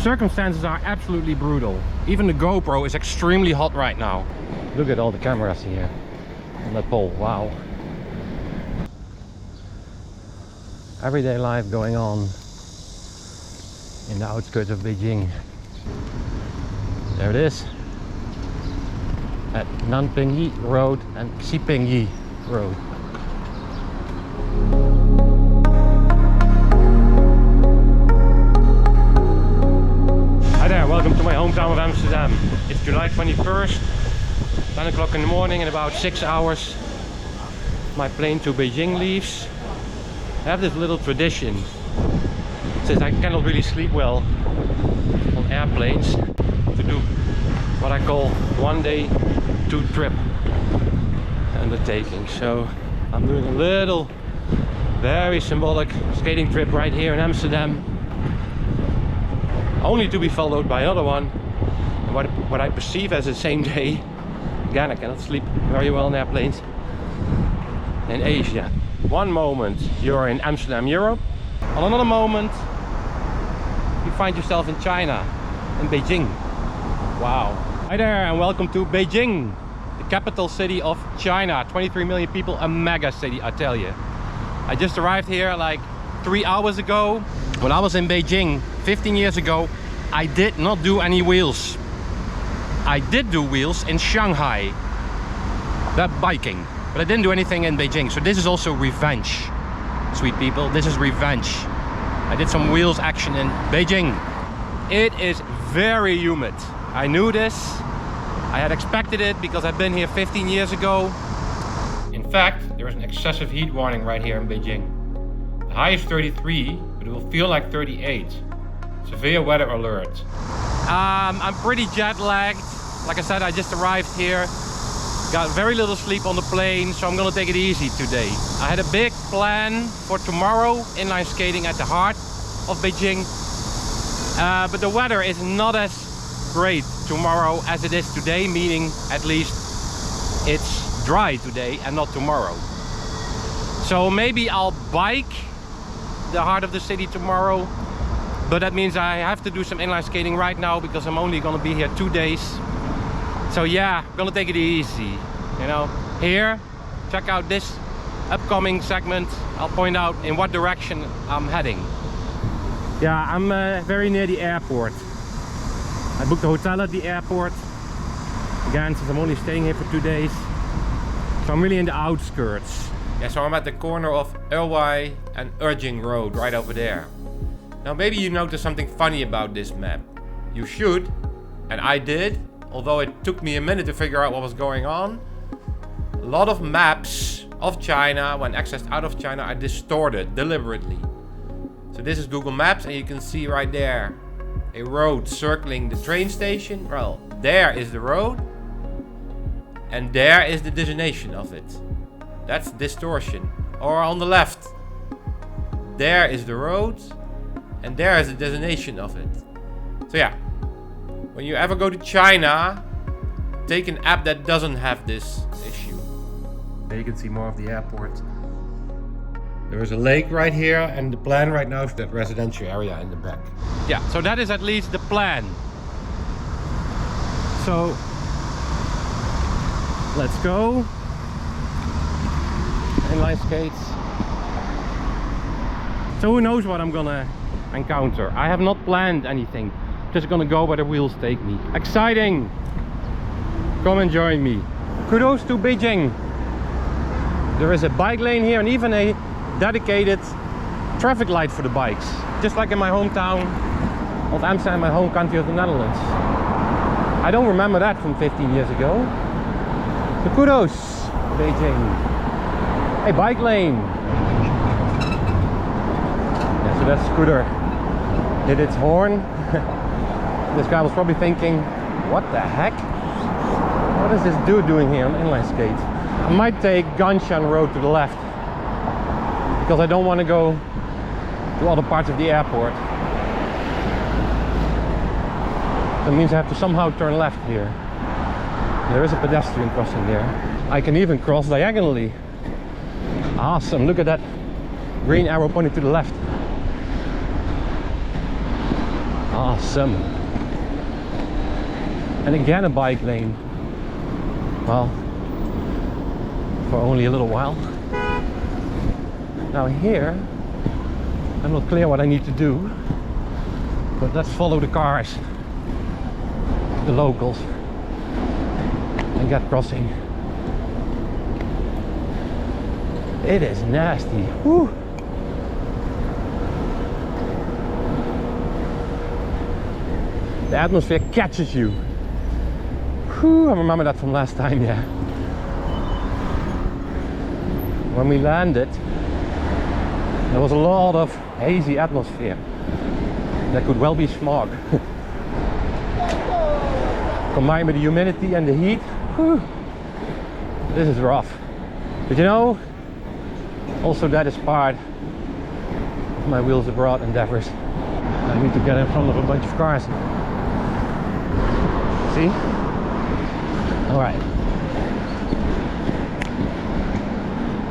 circumstances are absolutely brutal. Even the GoPro is extremely hot right now. Look at all the cameras here on that pole. Wow. Everyday life going on in the outskirts of Beijing. There it is, at Nanpingyi Road and Xipingyi Road. Hi there, welcome to my hometown of Amsterdam. It's July 21st, 10 o'clock in the morning. In about 6 hours my plane to Beijing leaves. I have this little tradition, since I cannot really sleep well on airplanes, to do what I call 1 day, 2 trip undertaking. So I'm doing a little, very symbolic skating trip right here in Amsterdam, only to be followed by another one, what I perceive as the same day. Again, I cannot sleep very well on airplanes, in Asia. One moment you're in Amsterdam, Europe. On another moment you find yourself in China, in Beijing. Wow. Hi there and welcome to Beijing, the capital city of China. 23 million people, a mega city, I tell you. I just arrived here like 3 hours ago. When I was in Beijing 15 years ago, I did not do any wheels. I did do wheels in Shanghai, that biking, but I didn't do anything in Beijing. So this is also revenge, sweet people. This is revenge. I did some wheels action in Beijing. It is very humid. I knew this. I had expected it because I've been here 15 years ago. In fact, there is an excessive heat warning right here in Beijing. The high is 33, but it will feel like 38. Severe weather alert. I'm pretty jet lagged. Like I said, I just arrived here. Got very little sleep on the plane, so I'm gonna take it easy today. I had a big plan for tomorrow, inline skating at the heart of Beijing. But the weather is not as great tomorrow as it is today, meaning at least it's dry today and not tomorrow. So maybe I'll bike the heart of the city tomorrow, but that means I have to do some inline skating right now because I'm only gonna be here 2 days. So yeah, I'm gonna take it easy, you know. Here, check out this upcoming segment. I'll point out in what direction I'm heading. Yeah, I'm very near the airport. I booked a hotel at the airport. Again, since I'm only staying here for 2 days. So I'm really in the outskirts. Yeah, so I'm at the corner of Erwai and Urjing Road, right over there. Now maybe you noticed something funny about this map. You should, and I did, although it took me a minute to figure out what was going on. A lot of maps of China, when accessed out of China, are distorted deliberately. So this is Google Maps, and you can see right there a road circling the train station. Well, there is the road, and there is the destination of it. That's distortion. Or on the left, there is the road, and there is the destination of it. So yeah, when you ever go to China, take an app that doesn't have this issue. There you can see more of the airport. There is a lake right here, and the plan right now is that residential area in the back. Yeah, so that is at least the plan. So let's go. Inline skates. So who knows what I'm gonna encounter. I have not planned anything. Just gonna go where the wheels take me. Exciting! Come and join me. Kudos to Beijing. There is a bike lane here and even a dedicated traffic light for the bikes. Just like in my hometown of Amsterdam, my home country of the Netherlands. I don't remember that from 15 years ago. So kudos, Beijing. Hey, bike lane. Yeah, so that scooter hit its horn. This guy was probably thinking, what the heck? What is this dude doing here on inline skate? I might take Ganshan Road to the left, because I don't want to go to other parts of the airport. That means I have to somehow turn left here. There is a pedestrian crossing there. I can even cross diagonally. Awesome, look at that green arrow pointing to the left. Awesome. And again a bike lane. Well, for only a little while. Now here, I'm not clear what I need to do, but let's follow the cars, the locals, and get crossing. It is nasty. Woo. The atmosphere catches you. Whew, I remember that from last time, yeah. When we landed, there was a lot of hazy atmosphere. That could well be smog. Combined with the humidity and the heat, whew, this is rough. But you know, also that is part of my Wheelsabroad endeavors. I need to get in front of a bunch of cars. See? Alright.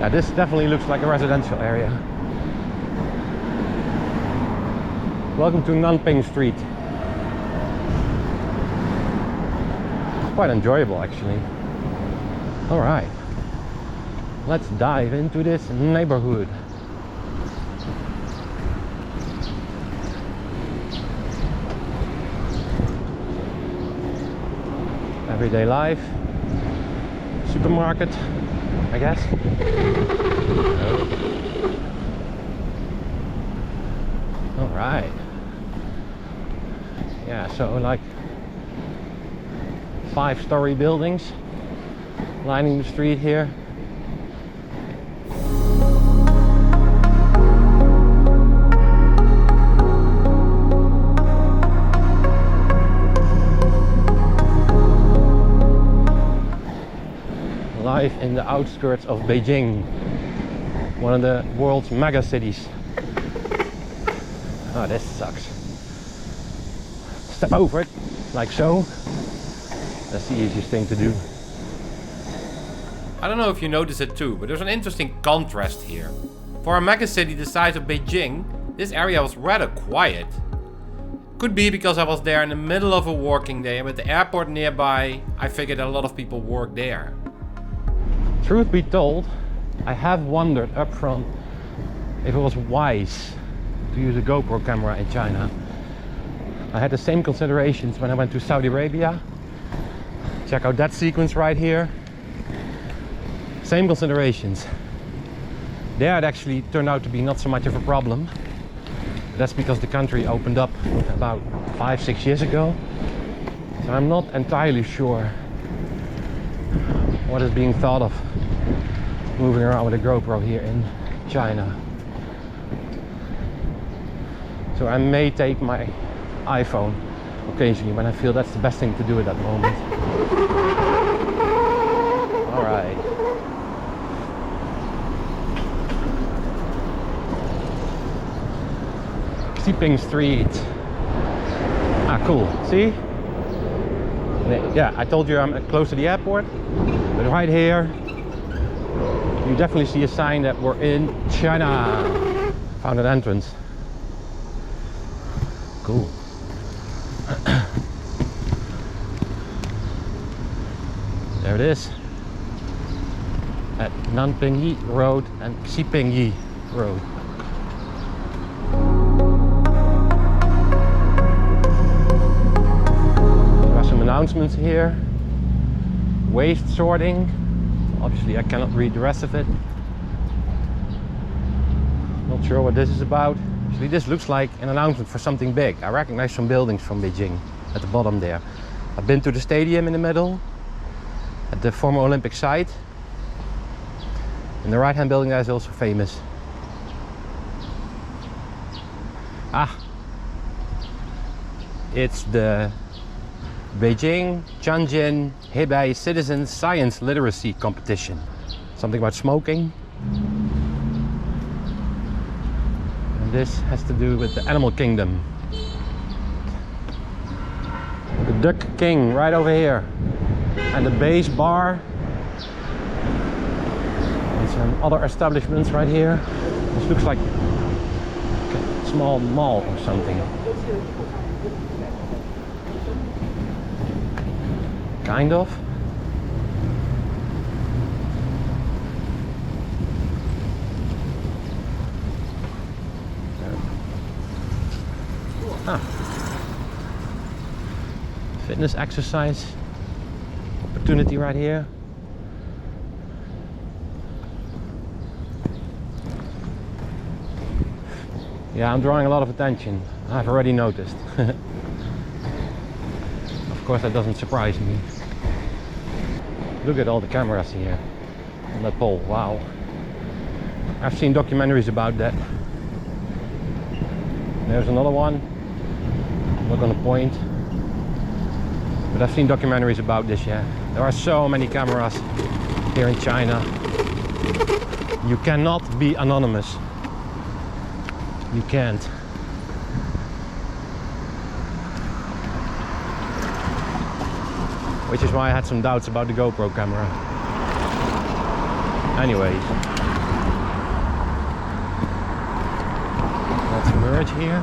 Now this definitely looks like a residential area. Welcome to Nanping Street. It's quite enjoyable actually. Alright. Let's dive into this neighborhood. Everyday life, supermarket, I guess. All right. Yeah, so like 5-story buildings lining the street here. In the outskirts of Beijing, one of the world's mega cities. Oh, this sucks. Step over it, like so. That's the easiest thing to do. I don't know if you notice it too, but there's an interesting contrast here. For a mega city the size of Beijing, this area was rather quiet. Could be because I was there in the middle of a working day and with the airport nearby, I figured a lot of people work there. Truth be told, I have wondered up front if it was wise to use a GoPro camera in China. I had the same considerations when I went to Saudi Arabia. Check out that sequence right here. Same considerations. There it actually turned out to be not so much of a problem. That's because the country opened up about 5-6 years ago. So I'm not entirely sure what is being thought of moving around with a GoPro here in China. So I may take my iPhone occasionally when I feel that's the best thing to do at that moment. Alright. Xiping Street. Ah, cool. See? Yeah, I told you I'm close to the airport. But right here, you definitely see a sign that we're in China. Found an entrance. Cool. There it is. At Nanping Road and Xiping Road. There are some announcements here. Waste sorting. Obviously I cannot read the rest of it. Not sure what this is about. Actually this looks like an announcement for something big. I recognize some buildings from Beijing at the bottom there. I've been to the stadium in the middle, at the former Olympic site. And the right hand building there is also famous. Ah, it's the Beijing Tianjin Hebei Citizen Science Literacy Competition. Something about smoking. And this has to do with the animal kingdom. The Duck King right over here. And the base bar. And some other establishments right here. This looks like a small mall or something. Kind of. Ah. Fitness exercise opportunity right here. Yeah, I'm drawing a lot of attention. I've already noticed. Of course, that doesn't surprise me. Look at all the cameras here on that pole. Wow. I've seen documentaries about that. There's another one. I'm not gonna point. But I've seen documentaries about this, yeah. There are so many cameras here in China. You cannot be anonymous. You can't. Which is why I had some doubts about the GoPro camera. Anyways. Let's merge here.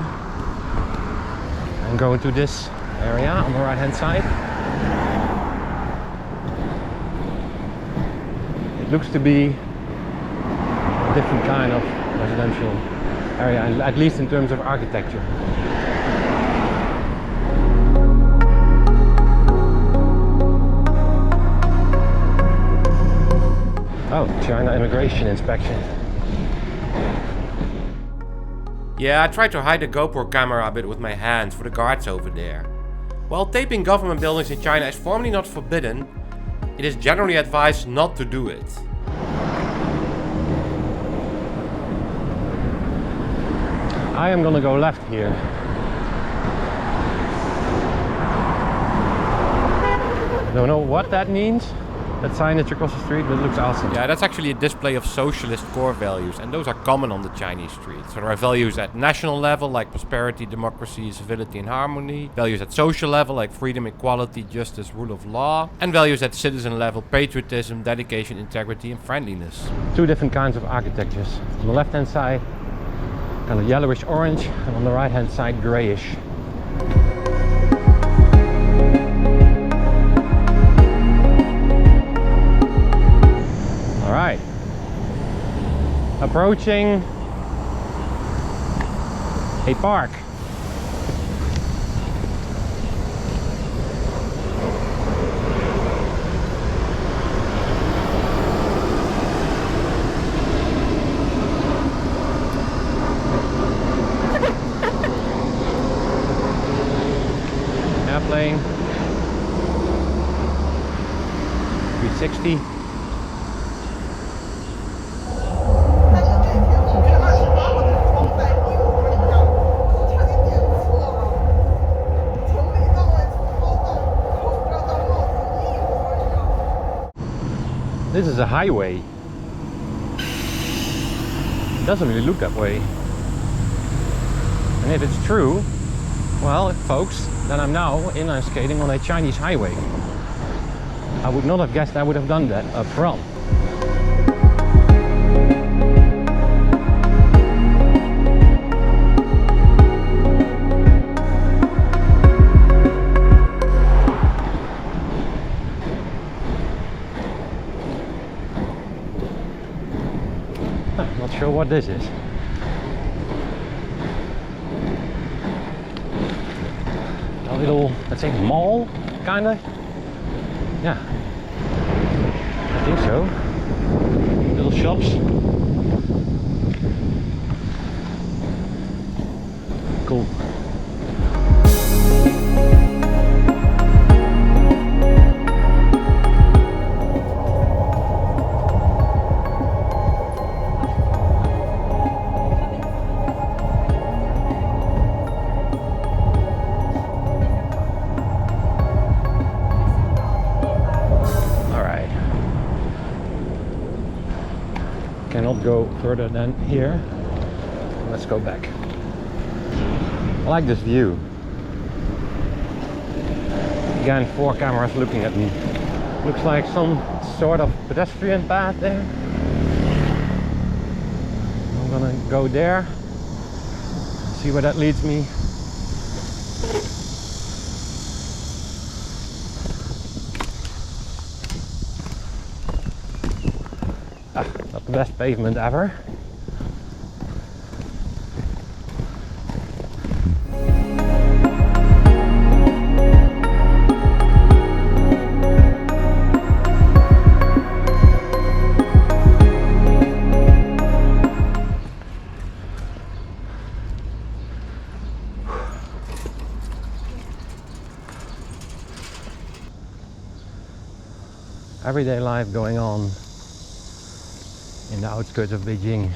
And go into this area on the right hand side. It looks to be a different kind of residential area, at least in terms of architecture. Oh, China immigration inspection. Yeah, I tried to hide the GoPro camera a bit with my hands for the guards over there. While taping government buildings in China is formally not forbidden, it is generally advised not to do it. I am gonna go left here. I don't know what that means. That signage across the street, but it looks awesome. Yeah, that's actually a display of socialist core values, and those are common on the Chinese streets. So there are values at national level like prosperity, democracy, civility and harmony, values at social level like freedom, equality, justice, rule of law, and values at citizen level, patriotism, dedication, integrity and friendliness. Two different kinds of architectures. On the left hand side, kind of yellowish orange, and on the right hand side, grayish. Alright, approaching a park. Airplane 360. This is a highway. It doesn't really look that way. And if it's true, well, folks, then I'm now inline skating on a Chinese highway. I would not have guessed I would have done that up front. Not sure what this is. A little, let's say, mall, kinda. Yeah, I think so. Little shops. Cool. Cannot go further than here. Let's go back. I like this view. Again, 4 cameras looking at me. Looks like some sort of pedestrian path there. I'm gonna go there, see where that leads me. Not the best pavement ever. Everyday life going on in the outskirts of Beijing.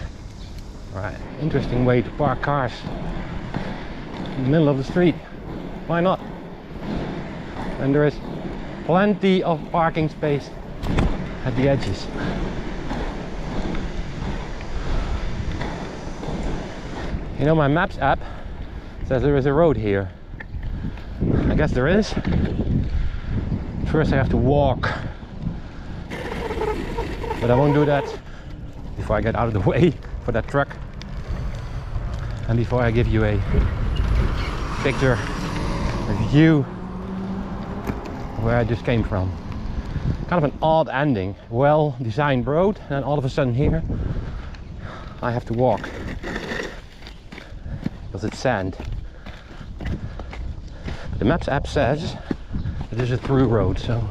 Right, interesting way to park cars in the middle of the street. Why not? And there is plenty of parking space at the edges. You know, my Maps app says there is a road here. I guess there is. First I have to walk. But I won't do that before I get out of the way for that truck and before I give you a picture, a view where I just came from. Kind of an odd ending, well designed road, and all of a sudden here I have to walk because it's sand. The Maps app says it is a through road, so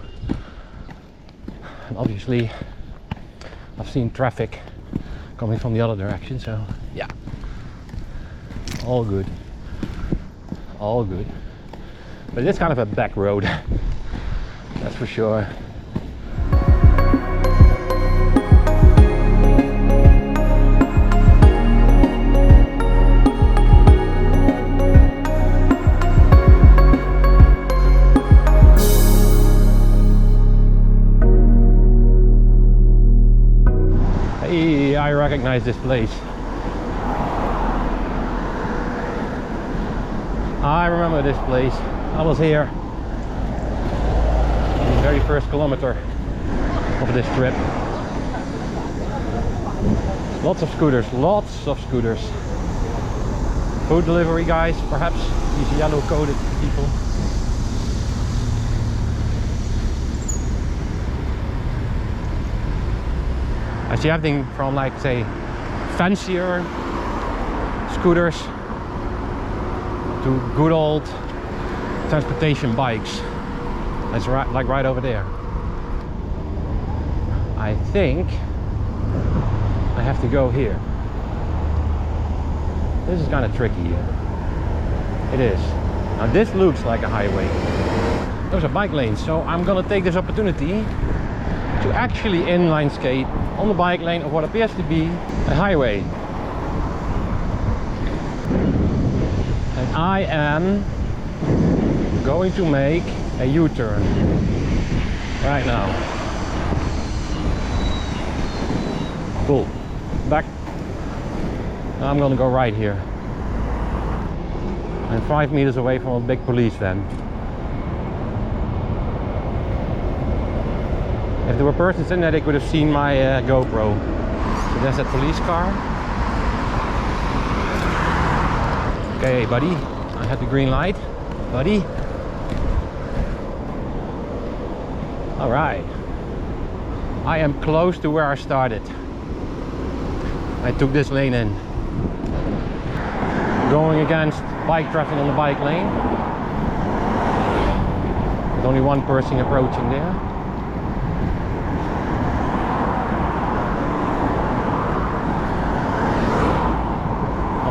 obviously I've seen traffic coming from the other direction, so yeah, all good, all good. But it's kind of a back road, that's for sure. I recognize this place. I remember this place. I was here on the very first kilometer of this trip. Lots of scooters, lots of scooters. Food delivery guys, perhaps, these yellow coated people. I see everything from, like, say, fancier scooters to good old transportation bikes. That's right, like right over there. I think I have to go here. This is kind of tricky. It is. Now this looks like a highway. Those are bike lanes, so I'm gonna take this opportunity to actually inline skate on the bike lane of what appears to be a highway. And I am going to make a U-turn right now. Cool. Back. Now I'm gonna go right here. I'm 5 meters away from a big police van. If there were persons in there, they could have seen my GoPro. So there's that police car. Okay, buddy, I had the green light. Buddy. Alright. I am close to where I started. I took this lane in. Going against bike traffic on the bike lane. With only one person approaching there.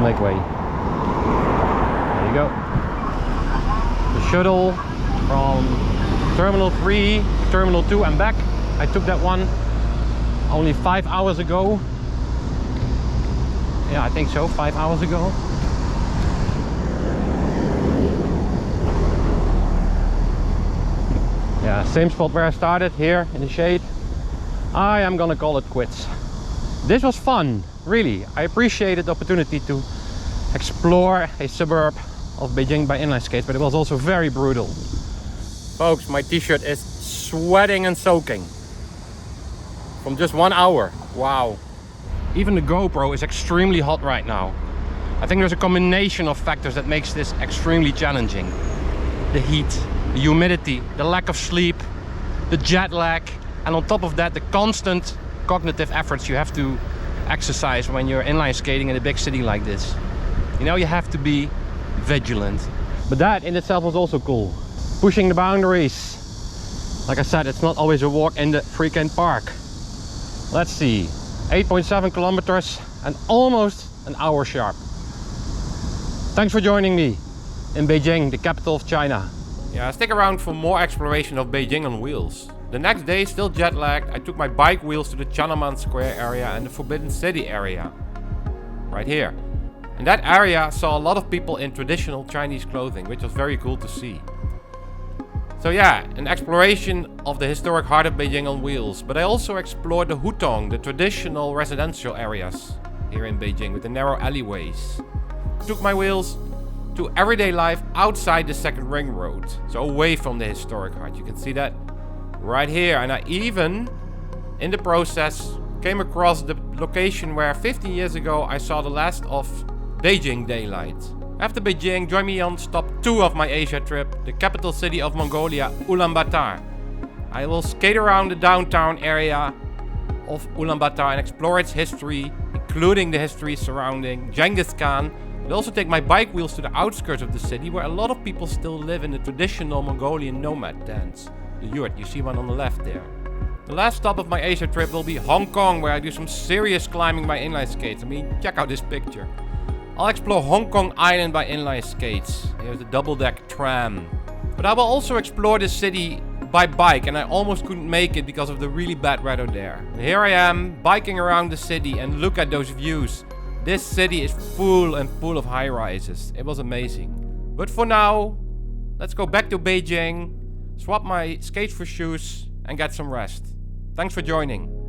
Make way. There you go. The shuttle from Terminal 3 to Terminal 2 and back. I took that one only 5 hours ago. Yeah, I think so, 5 hours ago. Yeah, same spot where I started, here in the shade. I am gonna call it quits. This was fun, really. I appreciated the opportunity to explore a suburb of Beijing by inline skates, but it was also very brutal. Folks, my t-shirt is sweating and soaking from just 1 hour. Wow. Even the GoPro is extremely hot right now. I think there's a combination of factors that makes this extremely challenging. The heat, the humidity, the lack of sleep, the jet lag, and on top of that, the constant cognitive efforts you have to exercise when you're inline skating in a big city like this. You know, you have to be vigilant. But that in itself was also cool. Pushing the boundaries. Like I said, it's not always a walk in the freaking park. Let's see. 8.7 kilometers and almost an hour sharp. Thanks for joining me in Beijing, the capital of China. Yeah, stick around for more exploration of Beijing on wheels. The next day, still jet lagged, I took my bike wheels to the Tiananmen Square area and the Forbidden City area. Right here. In that area, saw a lot of people in traditional Chinese clothing, which was very cool to see. So yeah, an exploration of the historic heart of Beijing on wheels. But I also explored the hutong, the traditional residential areas here in Beijing with the narrow alleyways. Took my wheels to everyday life outside the second ring road. So away from the historic heart. You can see that right here. And I even, in the process, came across the location where 15 years ago I saw the last of Beijing daylight. After Beijing, join me on stop 2 of my Asia trip, the capital city of Mongolia, Ulaanbaatar. I will skate around the downtown area of Ulaanbaatar and explore its history, including the history surrounding Genghis Khan. I'll also take my bike wheels to the outskirts of the city where a lot of people still live in the traditional Mongolian nomad dance. The yurt, you see one on the left there. The last stop of my Asia trip will be Hong Kong, where I do some serious climbing by inline skates. I mean, check out this picture. I'll explore Hong Kong Island by inline skates. Here's the double-deck tram. But I will also explore the city by bike, and I almost couldn't make it because of the really bad weather there. Here I am, biking around the city, and look at those views. This city is full of high-rises. It was amazing. But for now, let's go back to Beijing, swap my skates for shoes, and get some rest. Thanks for joining.